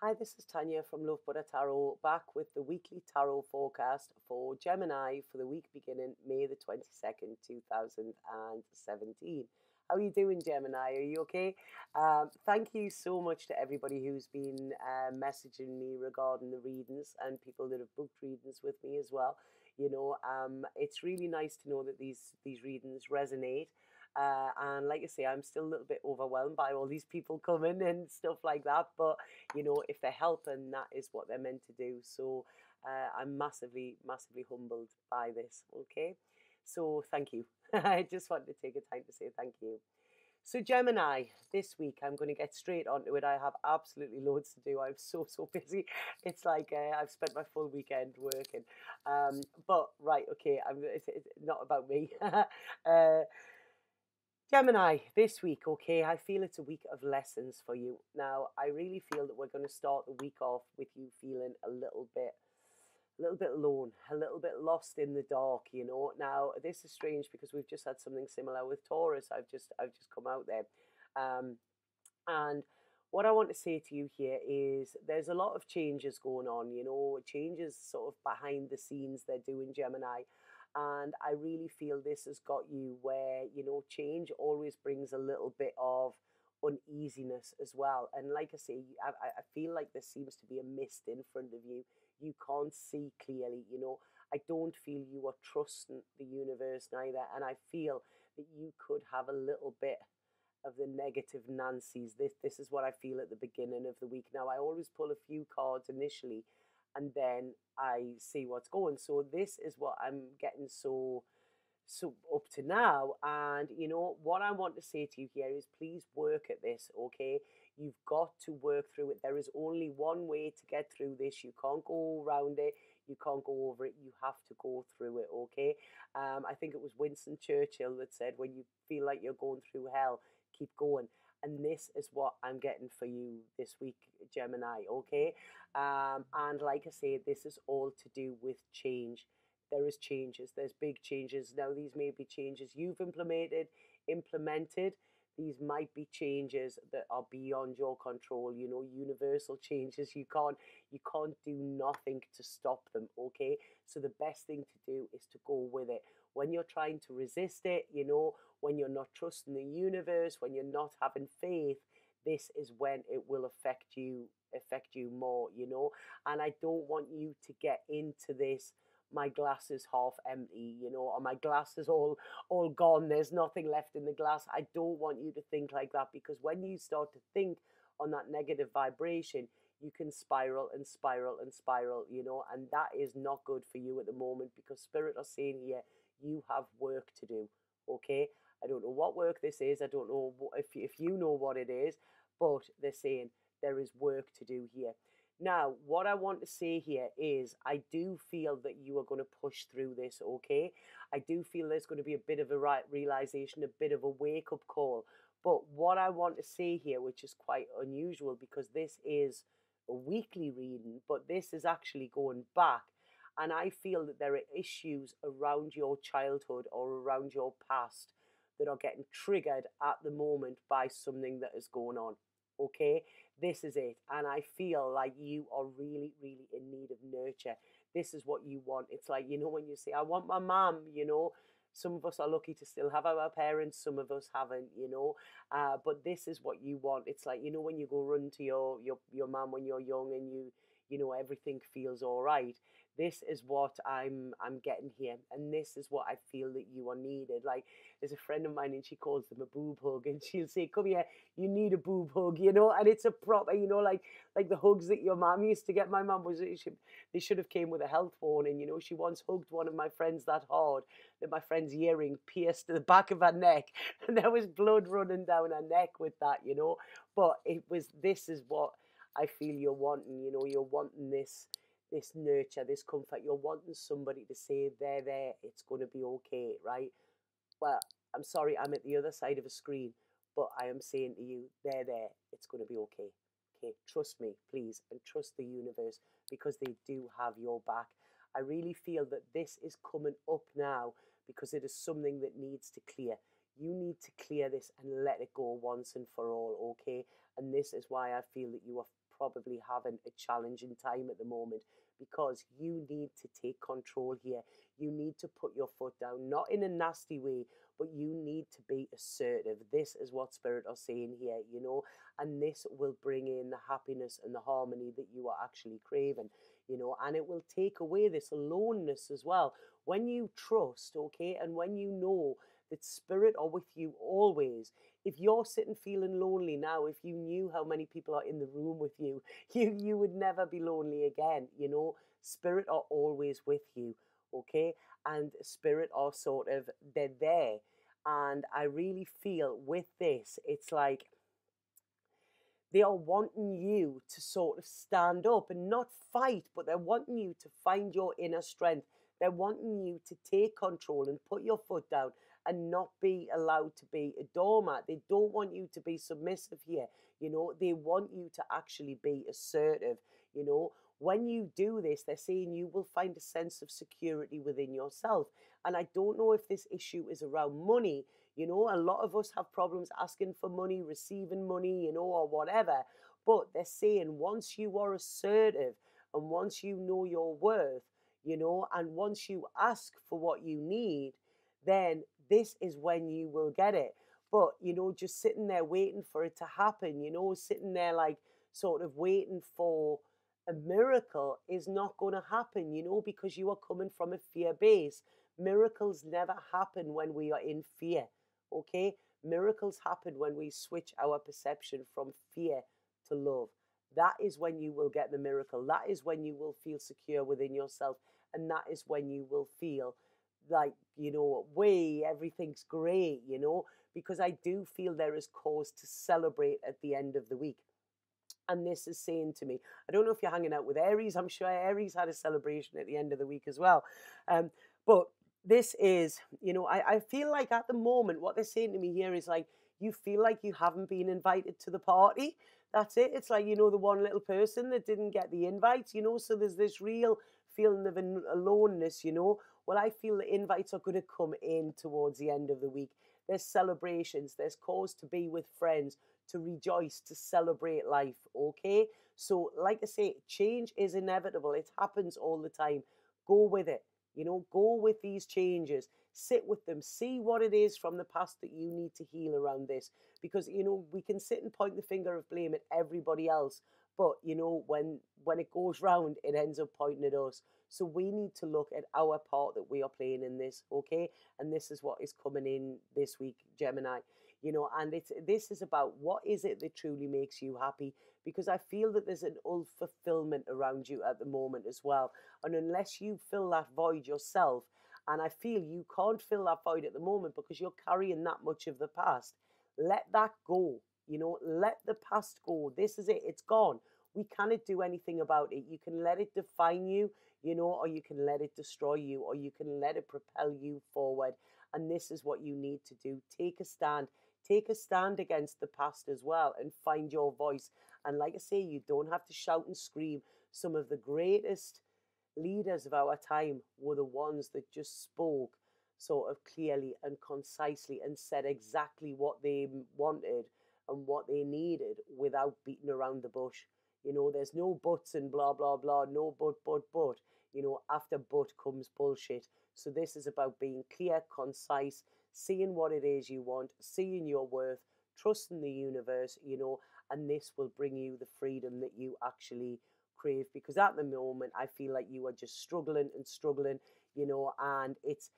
Hi, this is Tanya from Love Buddha Tarot, back with the weekly tarot forecast for Gemini for the week beginning May the 22nd, 2017. How are you doing, Gemini? Are you okay? Thank you so much to everybody who's been messaging me regarding the readings and people that have booked readings with me as well. It's really nice to know that these readings resonate. And like I say, I'm still a little bit overwhelmed by all these people coming and stuff like that. But if they're helping, that is what they're meant to do. So I'm massively, massively humbled by this. Okay. So thank you. I just wanted to take a time to say thank you. So Gemini, this week I'm going to get straight onto it. I have absolutely loads to do. I'm so busy. It's like I've spent my full weekend working. But right, okay, it's not about me. Gemini, this week, okay, I feel it's a week of lessons for you. Now, I really feel that we're going to start the week off with you feeling a little bit alone, a little bit lost in the dark. Now, this is strange because we've just had something similar with Taurus. I've just come out there. Um, and what I want to say to you here is there's a lot of changes going on, changes sort of behind the scenes they're doing, Gemini. And I really feel this has got you where, change always brings a little bit of uneasiness as well. And like I say, I feel like there seems to be a mist in front of you. You can't see clearly. I don't feel you are trusting the universe neither. And I feel that you could have a little bit of the negative Nancy's. This is what I feel at the beginning of the week. Now I always pull a few cards initially and then I see what's going. So this is what I'm getting so up to now. And what I want to say to you here is please work at this, okay? You've got to work through it. There is only one way to get through this. You can't go around it. You can't go over it. You have to go through it, okay? I think it was Winston Churchill that said, when you feel like you're going through hell, keep going. And this is what I'm getting for you this week, Gemini, okay? And like I say, this is all to do with change. There is changes, there's big changes. Now, these may be changes you've implemented. These might be changes that are beyond your control, universal changes. You can't do nothing to stop them, okay? So the best thing to do is to go with it. When you're trying to resist it, when you're not trusting the universe, when you're not having faith, this is when it will affect you more. And I don't want you to get into this, my glass is half empty, or my glass is all gone, there's nothing left in the glass. I don't want you to think like that, because when you start to think on that negative vibration, you can spiral and spiral and spiral, and that is not good for you at the moment, because spirit are saying here you have work to do, okay? I don't know what work this is. I don't know if you know what it is, but they're saying there is work to do here. Now, what I want to say here is I do feel that you are going to push through this, okay? I do feel there's going to be a bit of a realization, a bit of a wake-up call. But what I want to say here, which is quite unusual because this is a weekly reading, but this is actually going back. And I feel that there are issues around your childhood or around your past that are getting triggered at the moment by something that is going on. Okay, this is it. And I feel like you are really, really in need of nurture. This is what you want. It's like, when you say, I want my mum. Some of us are lucky to still have our parents, some of us haven't. But this is what you want. It's like, when you go run to your mum when you're young and everything feels all right. This is what I'm getting here, and this is what I feel that you are needed. Like, there's a friend of mine and she calls them a boob hug, and she'll say, come here, you need a boob hug. And it's a proper, like the hugs that your mum used to get. My mum they should have came with a health warning. She once hugged one of my friends that hard that my friend's earring pierced to the back of her neck, and there was blood running down her neck with that. But this is what I feel you're wanting. You're wanting this nurture, this comfort. You're wanting somebody to say, there, it's going to be okay, right? Well, I'm sorry, I'm at the other side of a screen, but I am saying to you, there, it's going to be okay. Okay, trust me, please, and trust the universe, because they do have your back. I really feel that this is coming up now because it is something that needs to clear. You need to clear this and let it go once and for all, okay? And this is why I feel that you are probably having a challenging time at the moment, because you need to take control here. You need to put your foot down, not in a nasty way, but you need to be assertive. This is what Spirit are saying here, and this will bring in the happiness and the harmony that you are actually craving, and it will take away this aloneness as well. When you trust, okay, and when you know that Spirit are with you always. If you're sitting feeling lonely now, if you knew how many people are in the room with you, you would never be lonely again. Spirit are always with you, okay? And Spirit are they're there. And I really feel with this, it's like they are wanting you to sort of stand up and not fight, but they're wanting you to find your inner strength. They're wanting you to take control and put your foot down and not be allowed to be a doormat. They don't want you to be submissive here. They want you to actually be assertive. When you do this, they're saying you will find a sense of security within yourself. And I don't know if this issue is around money. A lot of us have problems asking for money, receiving money, or whatever. But they're saying once you are assertive and once you know your worth, and once you ask for what you need, then this is when you will get it. But, just sitting there waiting for it to happen, sitting there like sort of waiting for a miracle is not going to happen, because you are coming from a fear base. Miracles never happen when we are in fear, okay? Miracles happen when we switch our perception from fear to love. That is when you will get the miracle. That is when you will feel secure within yourself. And that is when you will feel like, everything's great, because I do feel there is cause to celebrate at the end of the week. And this is saying to me, I don't know if you're hanging out with Aries. I'm sure Aries had a celebration at the end of the week as well. But this is, I feel like at the moment, what they're saying to me here is like, you feel like you haven't been invited to the party. That's it. It's like, the one little person that didn't get the invite, so there's this real feeling of aloneness, Well, I feel the invites are going to come in towards the end of the week. There's celebrations. There's cause to be with friends, to rejoice, to celebrate life, okay? So, like I say, change is inevitable. It happens all the time. Go with it. Go with these changes. Sit with them. See what it is from the past that you need to heal around this. Because, we can sit and point the finger of blame at everybody else. But, when it goes round, it ends up pointing at us. So we need to look at our part that we are playing in this, okay? And this is what is coming in this week, Gemini. And this is about what is it that truly makes you happy, because I feel that there's an unfulfillment around you at the moment as well. And unless you fill that void yourself, and I feel you can't fill that void at the moment because you're carrying that much of the past, let that go. Let the past go. This is it. It's gone. We cannot do anything about it. You can let it define you, or you can let it destroy you, or you can let it propel you forward. And this is what you need to do. Take a stand. Take a stand against the past as well and find your voice. And like I say, you don't have to shout and scream. Some of the greatest leaders of our time were the ones that just spoke sort of clearly and concisely and said exactly what they wanted and what they needed without beating around the bush. There's no buts and blah, blah, blah, no but. After but comes bullshit. So this is about being clear, concise, seeing what it is you want, seeing your worth, trusting the universe, and this will bring you the freedom that you actually crave. Because at the moment, I feel like you are just struggling and struggling, and it's,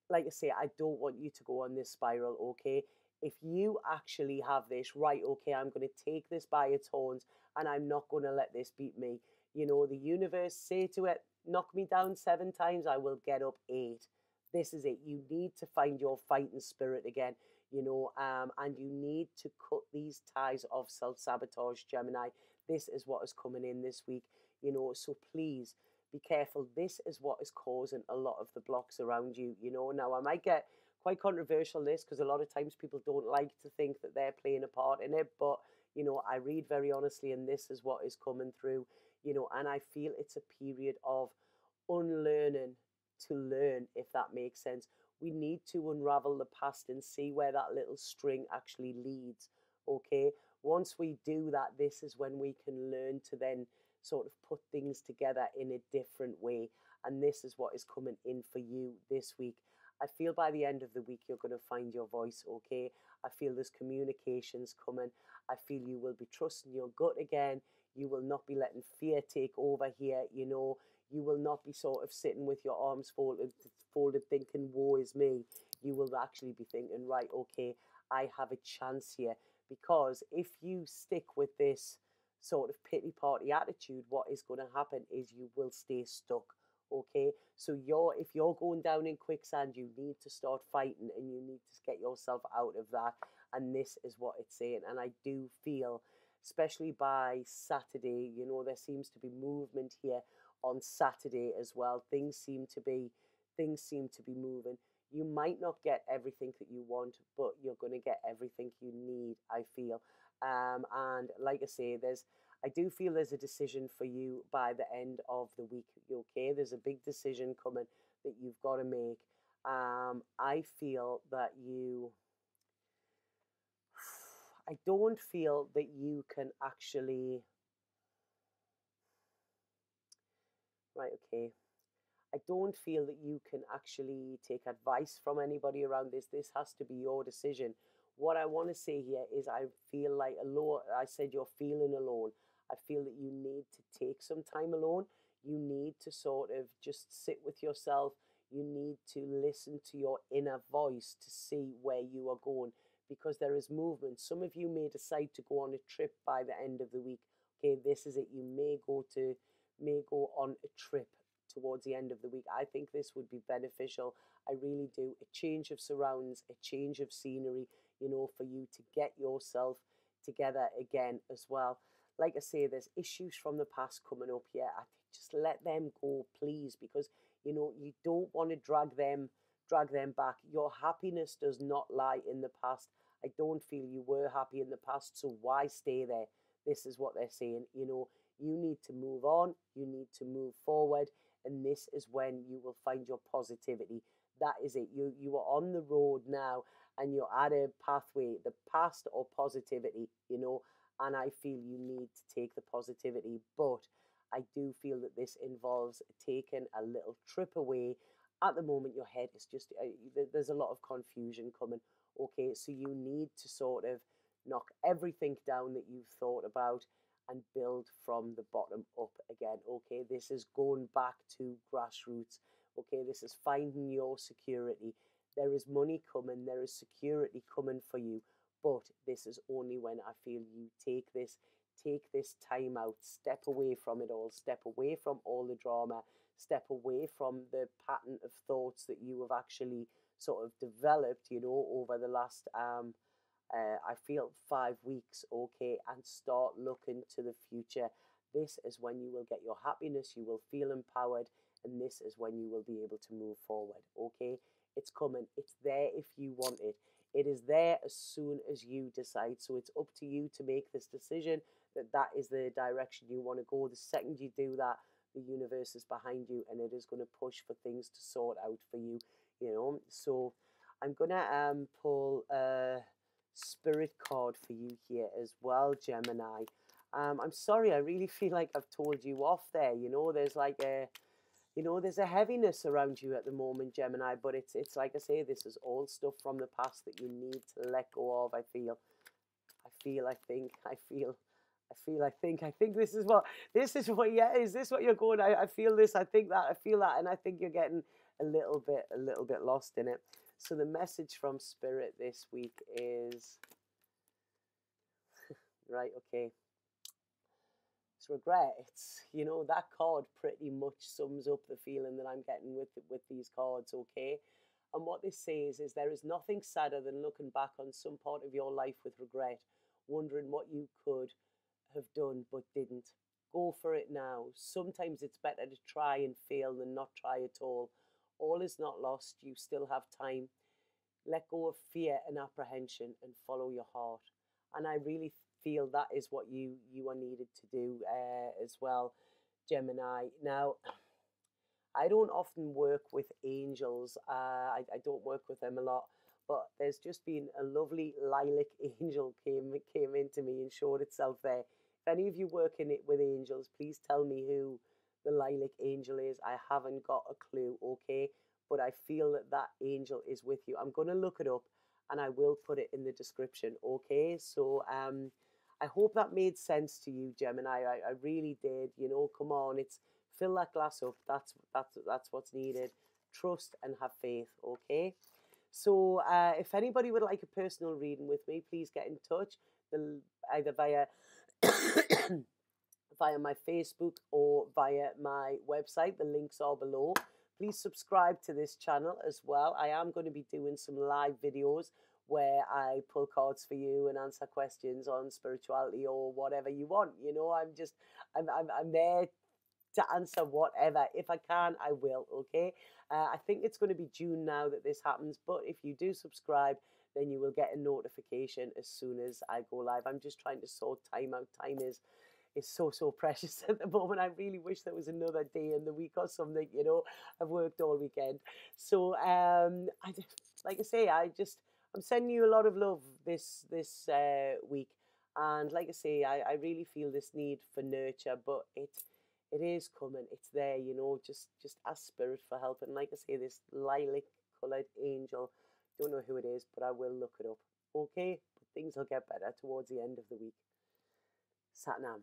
like I say, I don't want you to go on this spiral, okay? If you actually have this, right, okay, I'm going to take this by its horns and I'm not going to let this beat me. The universe, say to it, knock me down 7 times, I will get up 8. This is it. You need to find your fighting spirit again, and you need to cut these ties of self-sabotage, Gemini. This is what is coming in this week, so please be careful. This is what is causing a lot of the blocks around you, Now, I might get quite controversial this because a lot of times people don't like to think that they're playing a part in it, but, I read very honestly, and this is what is coming through, and I feel it's a period of unlearning to learn, if that makes sense. We need to unravel the past and see where that little string actually leads, okay? Once we do that, this is when we can learn to then sort of put things together in a different way. And this is what is coming in for you this week. I feel by the end of the week, you're going to find your voice, okay? I feel there's communications coming. I feel you will be trusting your gut again. You will not be letting fear take over here, you know. You will not be sort of sitting with your arms folded thinking, woe is me. You will actually be thinking, right, okay, I have a chance here. Because if you stick with this sort of pity party attitude, what is going to happen is you will stay stuck. Okay, so if you're going down in quicksand, you need to start fighting and you need to get yourself out of that. And this is what it's saying. And I do feel, especially by Saturday, you know, there seems to be movement here on Saturday as well. Things seem to be moving. You might not get everything that you want, but you're going to get everything you need, I feel. And like I say, I do feel there's a decision for you by the end of the week. Okay, there's a big decision coming that you've got to make. I feel that I don't feel that you can actually, right, okay. I don't feel that you can actually take advice from anybody around this. This has to be your decision. What I want to say here is I feel like alone. I said you're feeling alone. I feel that you need to take some time alone. You need to sort of just sit with yourself. You need to listen to your inner voice to see where you are going, because there is movement. Some of you may decide to go on a trip by the end of the week. Okay, this is it. You may go on a trip towards the end of the week. I think this would be beneficial. I really do. A change of surrounds, a change of scenery, you know, for you to get yourself together again as well. Like I say, there's issues from the past coming up here. I think just let them go, please, because you know you don't want to drag them back. Your happiness does not lie in the past. I don't feel you were happy in the past, so why stay there? This is what they're saying. You know, you need to move on. You need to move forward. And this is when you will find your positivity. That is it. You are on the road now and you're at a pathway, the past or positivity, you know, and I feel you need to take the positivity. But I do feel that this involves taking a little trip away. At the moment, your head is just, there's a lot of confusion coming. Okay, so you need to sort of knock everything down that you've thought about and build from the bottom up again. Okay, this is going back to grassroots. Okay, this is finding your security. There is money coming, there is security coming for you, but this is only when I feel you take this time out, step away from it all, step away from all the drama, step away from the pattern of thoughts that you have actually sort of developed, you know, over the last I feel 5 weeks, okay, and start looking to the future. This is when you will get your happiness, you will feel empowered, and this is when you will be able to move forward, okay? It's coming. It's there if you want it. It is there as soon as you decide. So it's up to you to make this decision that that is the direction you want to go. The second you do that, the universe is behind you and it is going to push for things to sort out for you, you know? So I'm going to pull spirit card for you here as well, Gemini. I'm sorry, I really feel like I've told you off there. You know, there's like there's a heaviness around you at the moment, Gemini, but it's like I say, this is all stuff from the past that you need to let go of. I think this is what, yeah, is this what you're going? I feel this, I think that, I feel that, and I think you're getting a little bit lost in it. So the message from Spirit this week is, right, okay, it's regret. It's, you know, that card pretty much sums up the feeling that I'm getting with these cards, okay? And what this says is there is nothing sadder than looking back on some part of your life with regret, wondering what you could have done but didn't. Go for it now. Sometimes it's better to try and fail than not try at all. All is not lost. You still have time. Let go of fear and apprehension and follow your heart. And I really feel that is what you are needed to do as well, Gemini. Now, I don't often work with angels. I don't work with them a lot. but there's just been a lovely lilac angel came into me and showed itself there. If any of you work in it with angels, please tell me who the lilac angel is. I haven't got a clue, okay? But I feel that that angel is with you. I'm going to look it up and I will put it in the description, okay? So I hope that made sense to you, Gemini. I really did. You know, come on, it's fill that glass up. That's what's needed. Trust and have faith, okay? So if anybody would like a personal reading with me, please get in touch, either via via my Facebook or via my website. The links are below. Please subscribe to this channel as well. I am going to be doing some live videos where I pull cards for you and answer questions on spirituality or whatever you want. You know, I'm there to answer whatever. If I can, I will, okay? I think it's going to be June now that this happens, but if you do subscribe, then you will get a notification as soon as I go live. I'm just trying to sort time out. Time is so precious at the moment. I really wish there was another day in the week or something, you know. I've worked all weekend. So like I say, I'm sending you a lot of love this week. And like I say, I really feel this need for nurture, but it is coming. It's there, you know. Just ask spirit for help. And like I say, this lilac coloured angel, don't know who it is, but I will look it up. Okay? But things will get better towards the end of the week. Satnam.